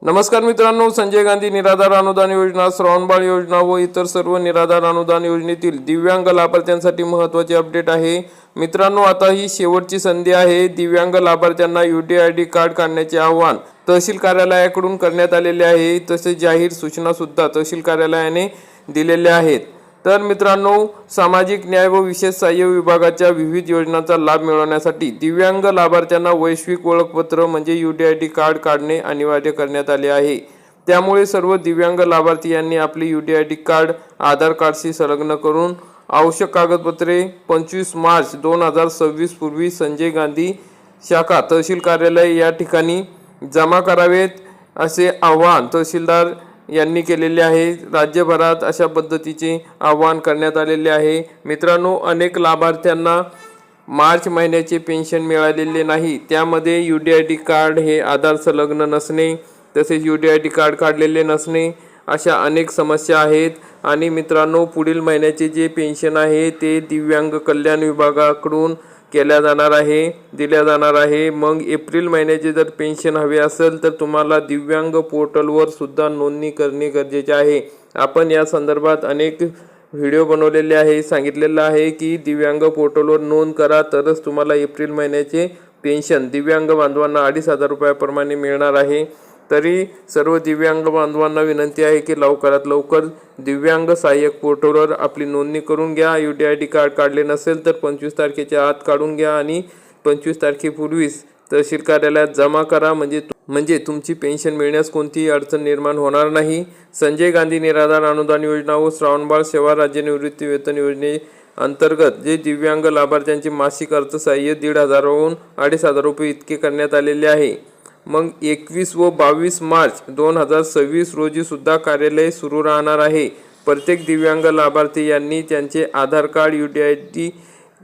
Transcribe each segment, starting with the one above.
नमस्कार मित्रांनो, संजय गांधी निराधार अनुदान योजना, श्रावणबाळ योजना व इतर सर्व निराधार अनुदान योजनेतील दिव्यांग लाभार्थ्यांसाठी महत्त्वाचे अपडेट आहे। मित्रांनो, आता ही शेवटची संधी आहे। दिव्यांग लाभार्थ्यांना UDID कार्ड काढण्याचे आवाहन तहसील कार्यालयाकडून करण्यात आलेले आहे। तसेच जाहीर सूचना सुद्धा तहसील कार्यालयाने दिलेल्या आहेत। तर मित्रांनो, सामाजिक न्याय व विशेष सहाय्य विभागाच्या विविध योजनांचा लाभ मिळवण्यासाठी दिव्यांग लाभार्थ्यांना वैश्विक ओळखपत्र म्हणजे UDID कार्ड काढणे अनिवार्य करण्यात आले आहे। त्यामुळे सर्व दिव्यांग लाभार्थी यांनी आपले UDID कार्ड आधार कार्डशी संलग्न करून आवश्यक कागदपत्रे 25 मार्च 2026 पूर्वी संजय गांधी शाखा तहसील कार्यालय या ठिकाणी जमा करावेत, असे आवाहन तहसीलदार यांनी केलेले आहे। राज्यभरात अशा पद्धतीचे आवाहन करण्यात आलेले आहे। मित्रांनो, अनेक लाभार्थ्यांना मार्च महिन्याचे पेन्शन मिळालेले नाही। त्यामध्ये UDID कार्ड हे आधार संलग्न नसणे, तसेच UDID कार्ड काढलेले नसणे, अशा अनेक समस्या आहेत। आणि मित्रांनो, पुढील महिन्याचे जे पेन्शन आहे ते दिव्यांग कल्याण विभागाकडून दिल्या जाणार आहे। मग एप्रिल महिन्याचे जर पेन्शन हवे असेल तर तुम्हाला दिव्यांग पोर्टलवर सुद्धा नोंदणी करणे गरजेचे आहे। आपण या संदर्भात अनेक व्हिडिओ बनवलेले आहे, सांगितलेलं आहे की दिव्यांग पोर्टलवर नोंद करा तरच तुम्हाला एप्रिल महिन्याचे पेन्शन दिव्यांग बांधवांना 2,500 रुपयाप्रमाणे मिळणार आहे। तरी सर्व दिव्यांग बांधवांना विनंती आहे की लवकरात लवकर दिव्यांग सहाय्यक पोर्टलवर आपली नोंदणी करून घ्या। UDID कार्ड काढले नसेल तर 25 तारखेच्या आत काढून घ्या आणि 25 तारखेपूर्वीच तहसील कार्यालयात जमा करा, म्हणजे तुमची पेन्शन मिळण्यास कोणतीही अडचण निर्माण होणार नाही। संजय गांधी निराधार अनुदान योजना व श्रावणबाळ सेवा राज्य निवृत्ती वेतन योजने अंतर्गत जे दिव्यांग लाभार्थ्यांचे मासिक अर्थसहाय्य 1,500 वरून 2,500 रुपये इतके करण्यात आलेले आहे। मग 21 व 22 मार्च 2026 रोजी सुद्धा कार्यालय सुरू राहणार आहे। प्रत्येक दिव्यांग लाभार्थी यांनी त्यांचे आधार कार्ड UDID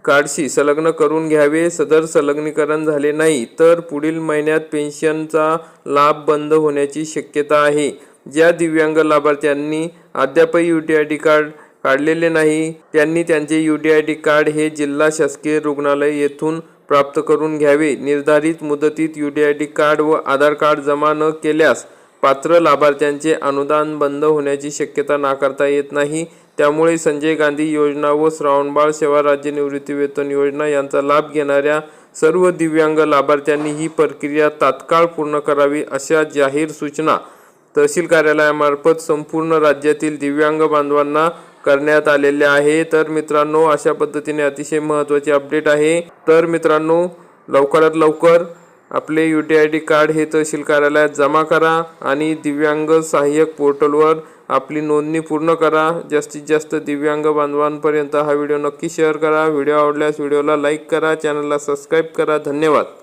कार्डशी संलग्न करून घ्यावे। सदर संलग्नीकरण झाले नाही तर पुढील महिन्यात पेन्शनचा लाभ बंद होण्याची शक्यता आहे। ज्या दिव्यांग लाभार्थ्यांनी अद्यापही UDID कार्ड काढलेले नाही त्यांनी त्यांचे UDID कार्ड हे जिल्हा शासकीय रुग्णालय येथून प्राप्त करून घ्यावे। निर्धारित मुदतीत UDID कार्ड व आधार कार्ड जमा न केल्यास पात्र लाभार्थ्यांचे अनुदान बंद होण्याची शक्यता नाकारता येत नाही। त्यामुळे संजय गांधी योजना व श्रावणबाळ सेवा राज्य निवृत्ती वेतन योजना यांचा लाभ घेणाऱ्या सर्व दिव्यांग लाभार्थ्यांनी ही प्रक्रिया तात्काळ पूर्ण करावी, अशा जाहीर सूचना तहसील कार्यालयामार्फत संपूर्ण राज्यातील दिव्यांग बांधवांना करण्यात आलेले आहे। तर मित्रांनो, अशा पद्धतीने अतिशय महत्त्वाचे अपडेट आहे। तर मित्रांनो, लवकरात लवकर आपले UDID कार्ड हे तहसील कार्यालयात जमा करा आणि दिव्यांग सहाय्यक पोर्टलवर आपली नोंदणी पूर्ण करा। जास्तीत जास्त दिव्यांग बांधवांपर्यंत हा व्हिडिओ नक्की शेअर करा। व्हिडिओ आवडल्यास व्हिडिओला लाईक करा, चॅनलला सबस्क्राईब करा। धन्यवाद।